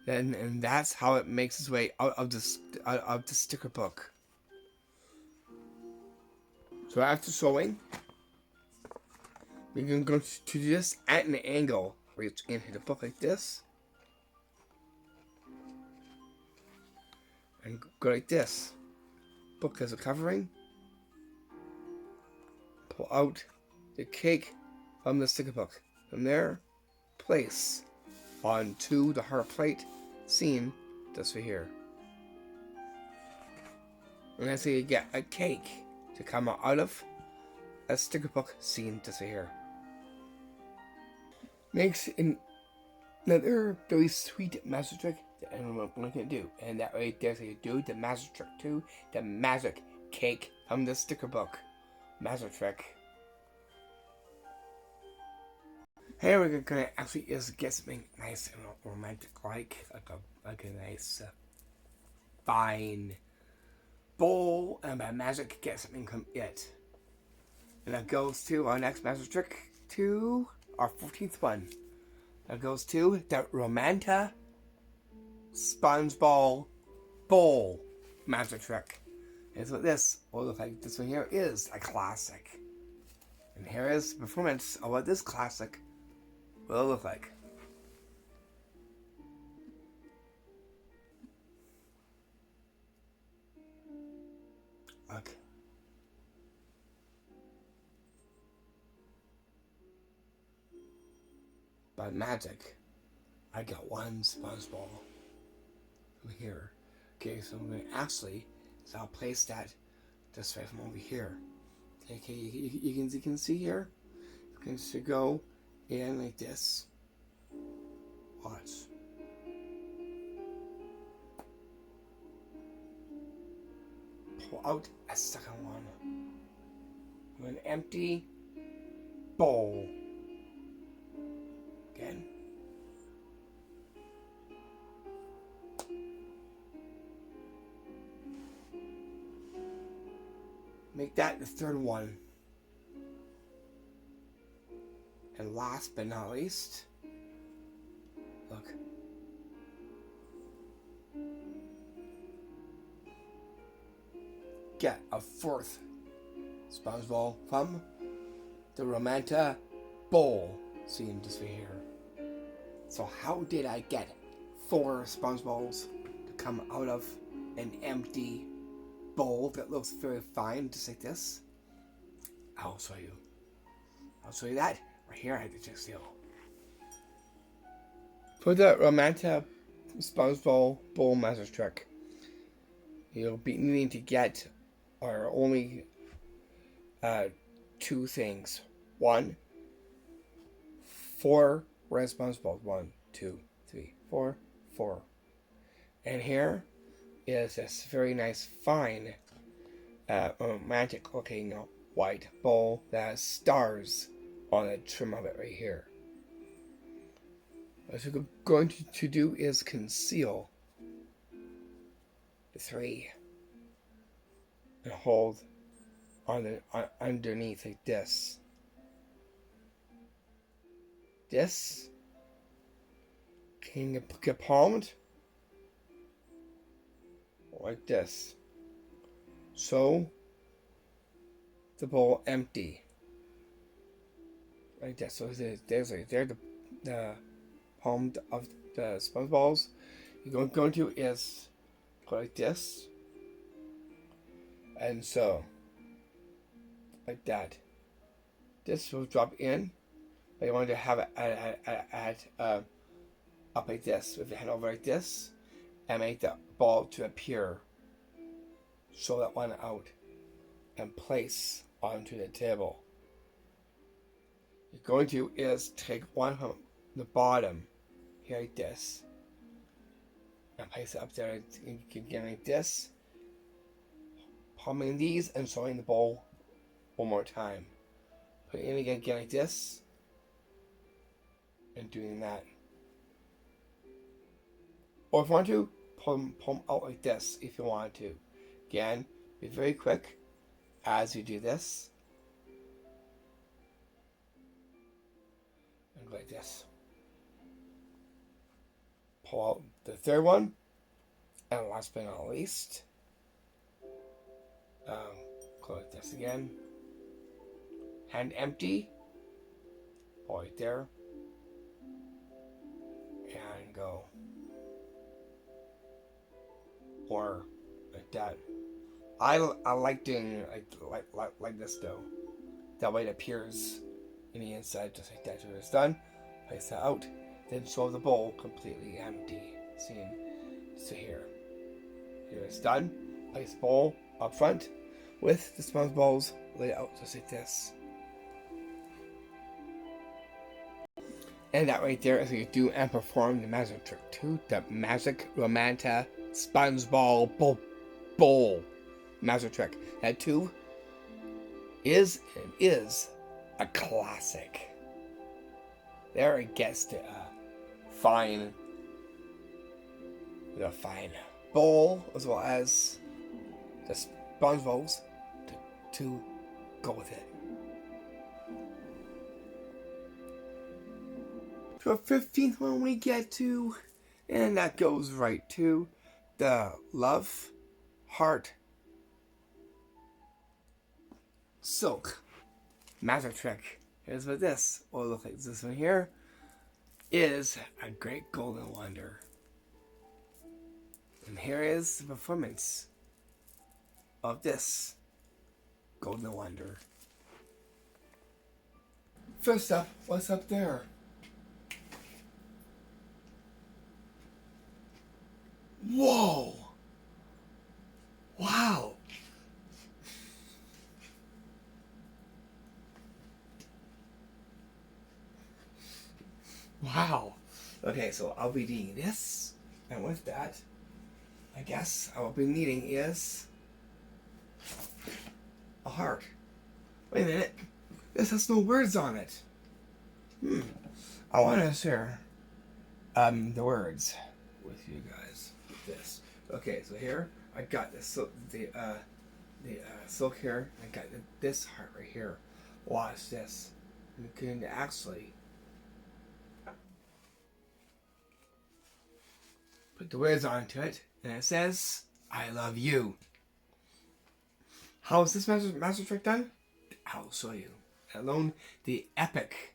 And that's how it makes its way out of the sticker book. So after sewing, we can go to do this at an angle. Reach into the book like this. And go like this. Book as a covering. Pull out the cake from the sticker book. From there, place onto the heart plate seen this right here. And that's how you get a cake to come out of a sticker book seen this right here. Makes another very sweet magic trick that anyone can do. And that right there's how you do the magic trick too. The magic cake from the sticker book. Magic trick. Here we're gonna actually is get something nice and romantic like a nice fine bowl, and by magic get something from it. And that goes to our next magic trick, to our 14th one. That goes to the Romanta Sponge Ball Bowl magic trick. And so this will look like. This one here is a classic. And here is the performance of what this classic will look like. Look. By magic, I got one sponge ball from here. Okay, so I'm going to actually, so I'll place that this way from over here. Okay, you can see here. It's going to go in like this. Watch. Pull out a second one. With an empty bowl. Again. Make that the third one. And last but not least, look. Get a fourth sponge ball from the Romanta bowl. See him just right here. So how did I get 4 sponge balls to come out of an empty bowl that looks very fine, just like this? I'll show you. I'll show you that right here at the Tricks Deal. For the Romanta Sponge Bowl Master Trick, you'll be needing to get are only 2 things. 1, 4 red sponge balls. 1, 2, 3, 4, 4. And here is this very nice, fine, romantic looking white bowl that has stars on the trim of it right here. What we're going to do is conceal the 3 and hold on underneath like this. This can get palmed like this. So the bowl empty like this. So there's the palm of the sponge balls. You're going to is go like this, and so like that. This will drop in, but you want to have it at up like this with your hand over like this, and make the ball to appear. Show that one out and place onto the table. You're going to is take one from the bottom here like this and place it up there again like this, palming these and showing the ball one more time. Put it in again like this and doing that. Or if you want to, palm out like this if you want to. Again, be very quick as you do this. And go like this. Pull out the third one. And last but not least, go like this again. Hand empty. Pull right there. And go. Or like that. I like doing like this though. That way it appears in the inside just like that. So it's done. Place that out. Then show the bowl completely empty. See? So here it's done. Place the bowl up front with the sponge balls laid out just like this. And that right there is how you do and perform the magic trick too. The magic romanta sponge ball bowl magic trick. That too is a classic. There it gets to fine bowl as well as the sponge balls to go with it. To a 15th one we get to, and that goes right to the love heart silk magic trick. Here's what this will look like. This one here is a great golden wonder. And here is the performance of this golden wonder. First up, what's up there? Whoa! Wow! Wow! Okay, so I'll be needing this, and with that, I guess I will be needing is a heart. Wait a minute, this has no words on it. I want to share the words with you guys. This. Okay, so here I got this the silk here. I got this heart right here. Watch this. I'm going to actually put the words onto it, and it says, "I love you." How is this master trick done? I'll show you. Alone, the epic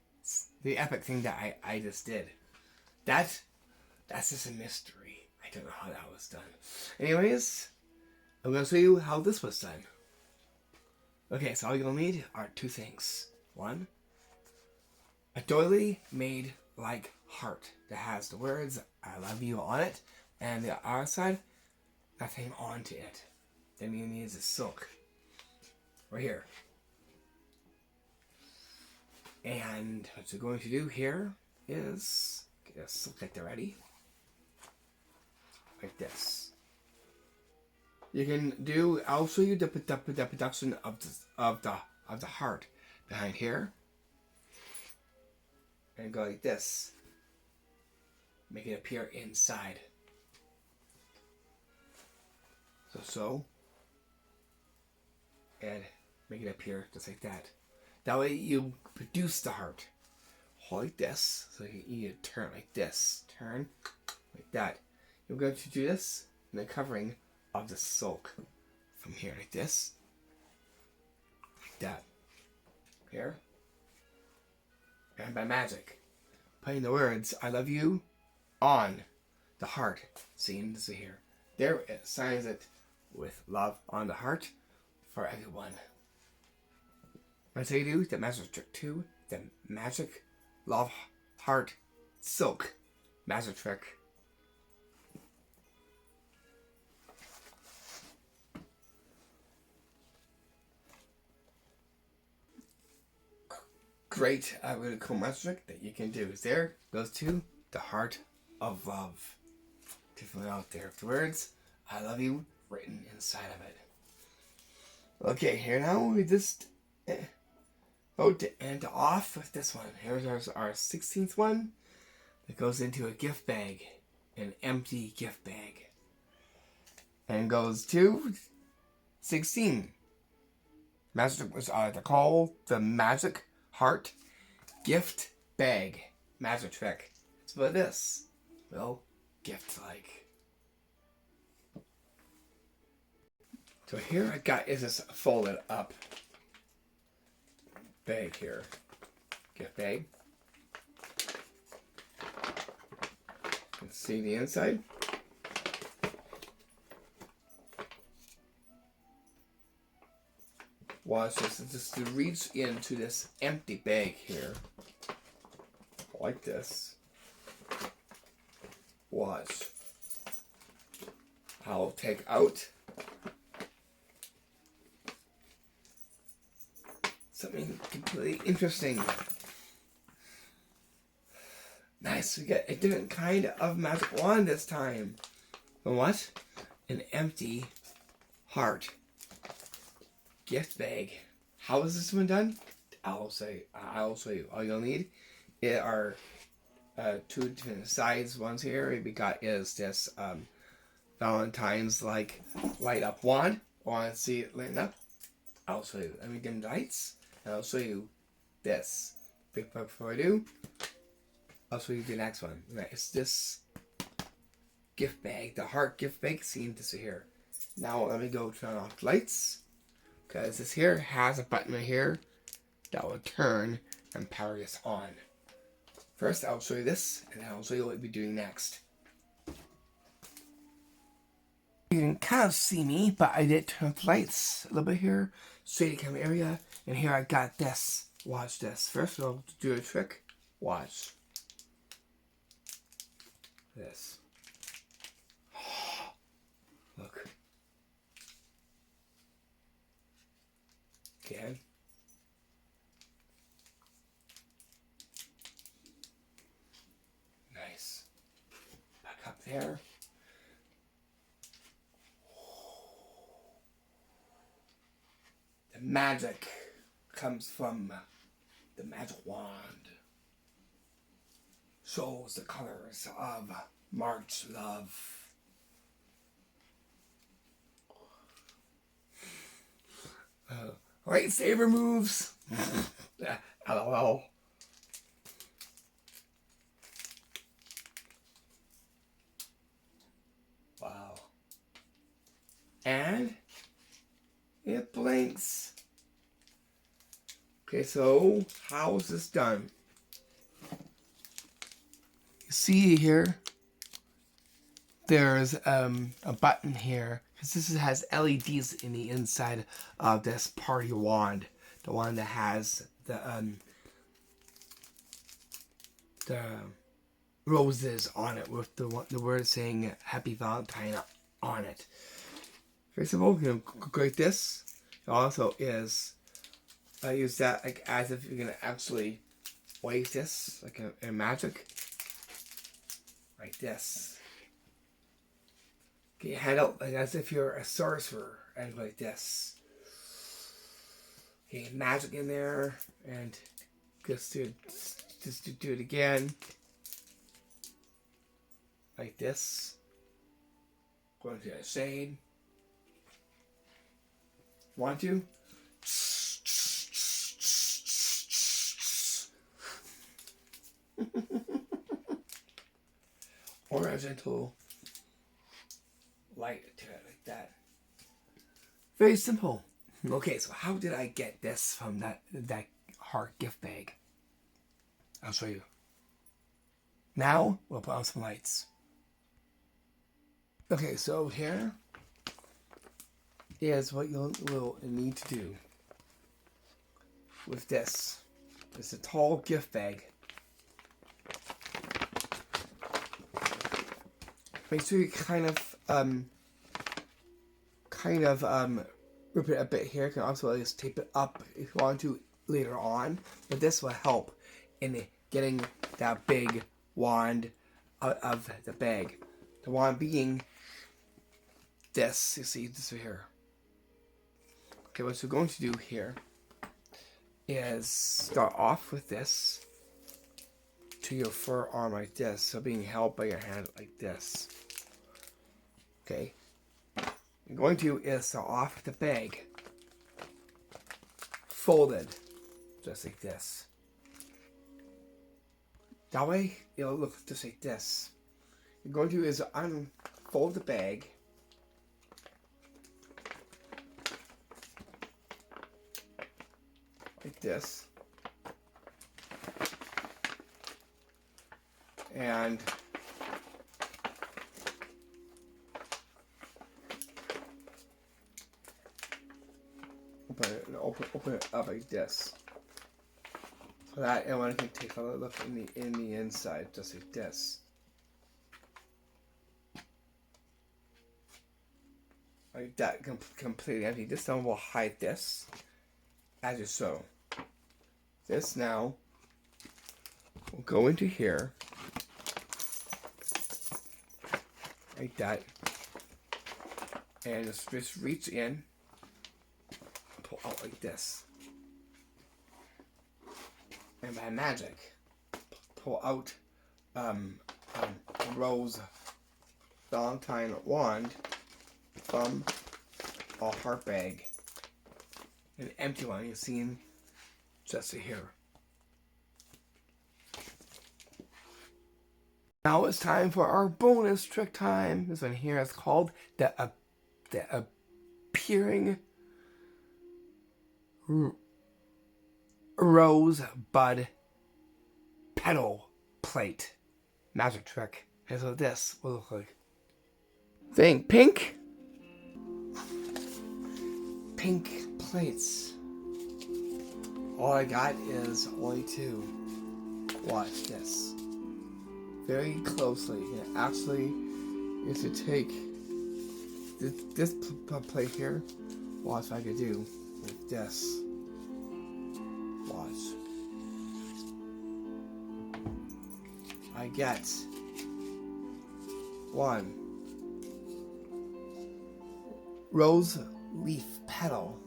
thing that I just did. That's just a mystery. I don't know how that was done. Anyways, I'm going to show you how this was done. Okay, so all you'll need are two things. One, a doily made like heart that has the words "I love you" on it, and the other side, nothing onto it. Then you need the silk right here. And what you're going to do here is get a silk like ready. Like this. You can do. I'll show you the production of the heart behind here, and go like this. Make it appear inside. So, and make it appear just like that. That way you produce the heart. hold like this. So you need to turn like this. Turn like that. You're going to do this in the covering of the silk. From here like this. Like that. Here. And by magic, putting the words "I love you" on the heart. See, this is here. There it signs it with love on the heart for everyone. Let's say do the magic trick 2, the magic love heart silk magic trick. Great, really cool magic trick that you can do is there goes to the heart of love. To fill out there with the words "I love you" written inside of it. Okay, here now we just go to end off with this one. Here's our 16th one that goes into a gift bag, an empty gift bag, and goes to 16. Magic was they're called the Magic Heart Gift Bag Magic Trick. It's what this will gift like. So here I got is this folded up bag here. Gift bag. You can see the inside. Watch this. Just to reach into this empty bag here. Like this. Watch. I'll take out something completely interesting. Nice, we got a different kind of magic wand this time. And what? An empty heart gift bag. How is this one done? I'll show you. All you'll need are 2 different sides. Ones here we got is this Valentine's like light up wand. Want to see it lighting up? I'll show you. Let me dim the lights. And I'll show you this. Before I do, I'll show you the next one. It's this gift bag, the heart gift bag. See this here. Now let me go turn off the lights, because this here has a button right here that will turn and power this on. First, I'll show you this, and then I'll show you what we'll be doing next. You can kind of see me, but I did turn off the lights a little bit here. Shady camera area, and here I got this. Watch this. First, I'll do a trick. Watch this. Look. Again. Nice. Back up there. The magic comes from the magic wand. Shows the colors of March love. Lightsaber moves. LOL. Wow. And it blinks. Okay, so how is this done? You see here, there's a button here, because this has LEDs in the inside of this party wand, the one that has the roses on it with the word saying Happy Valentine on it. First of all, you can go like this. It also is use that like as if you're gonna actually wave this like in magic, like this. Get your hand out like as if you're a sorcerer, and like this. Okay, magic in there, and just do it again, like this. Going to the shade. Want to? gentle light to it like that. Very simple. Okay, so how did I get this from that heart gift bag? I'll show you. Now we'll put on some lights. Okay, so here is what you'll need to do with this. It's a tall gift bag. Make sure you kind of rip it a bit here. You can also just tape it up if you want to later on. But this will help in getting that big wand out of the bag. The wand being this. You see this right here. Okay, what we're going to do here is start off with this to your forearm like this. So being held by your hand like this. Okay. You're going to is start off with the bag. Folded. Just like this. That way it'll look just like this. You're going to is unfold the bag. Like this. And open it up like this. So that and one can take a look in the inside, just like this. Like that, completely empty. This one will hide this as you sew. This now will go into here like that, and just reach in, pull out like this, and by magic, pull out Rose Valentine wand from a heart bag, an empty one. You've seen just here. Now it's time for our bonus trick time. This one here is called the appearing rosebud petal plate magic trick. Here's what this will look like. Think pink plates. All I got is only two. Watch this very closely. You can actually, you have to take this plate here. Watch what I could do with this. Watch. I get one rose leaf petal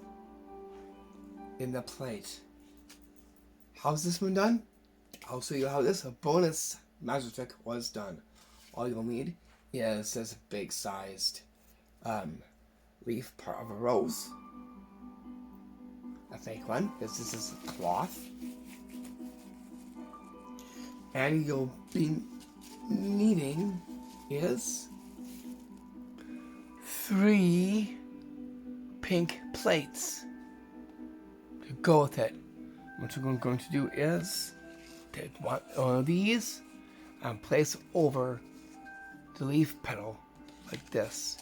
in the plate. How's this one done? I'll show you how this bonus magic trick was done. All you'll need is this big sized leaf part of a rose. A fake one, because this is cloth. And you'll be needing is 3 pink plates to go with it. What we're going to do is take one of these and place over the leaf petal like this.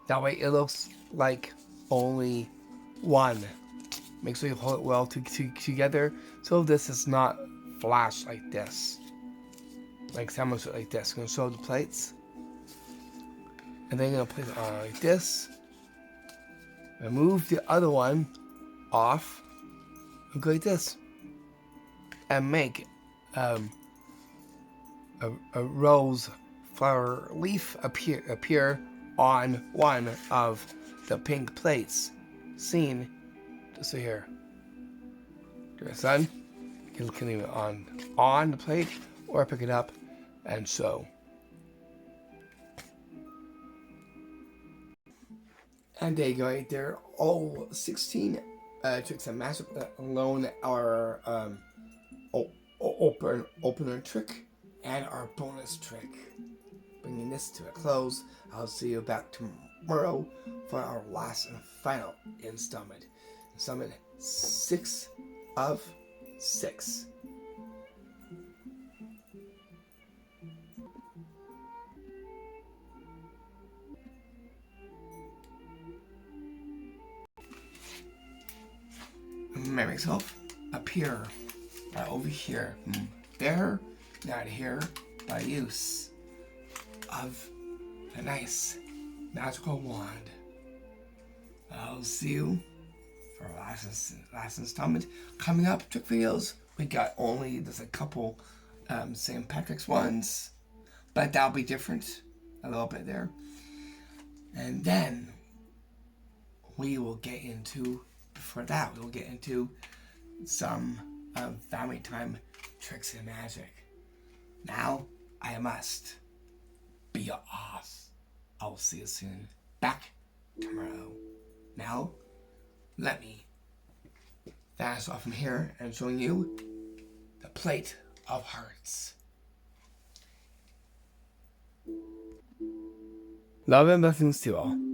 That way it looks like only one. Make sure you hold it well together so this is not flash like this. Like someone should like this. I'm going to show the plates. And then I'm going to place it on like this. Remove the other one off. And go like this. And make a rose flower leaf appear on one of the pink plates. Seen just here. Your son can leave it on the plate or pick it up and sew. And there you go, right there. All 16 tricks and magic alone our opener trick and our bonus trick. bringing this to a close. I'll see you back tomorrow for our last and final installment. Installment 6 of 6. Make myself appear right over here. There, not here, by use of a nice magical wand. I'll see you for last installment. Coming up, trick videos. We got only, there's a couple St. Patrick's ones, but that'll be different a little bit there. And then we will get into, before that, we'll get into some family time tricks and magic. Now, I must be off. I'll see you soon. Back tomorrow. Now, let me vanish off from here and show you the plate of hearts. Love and blessings to all.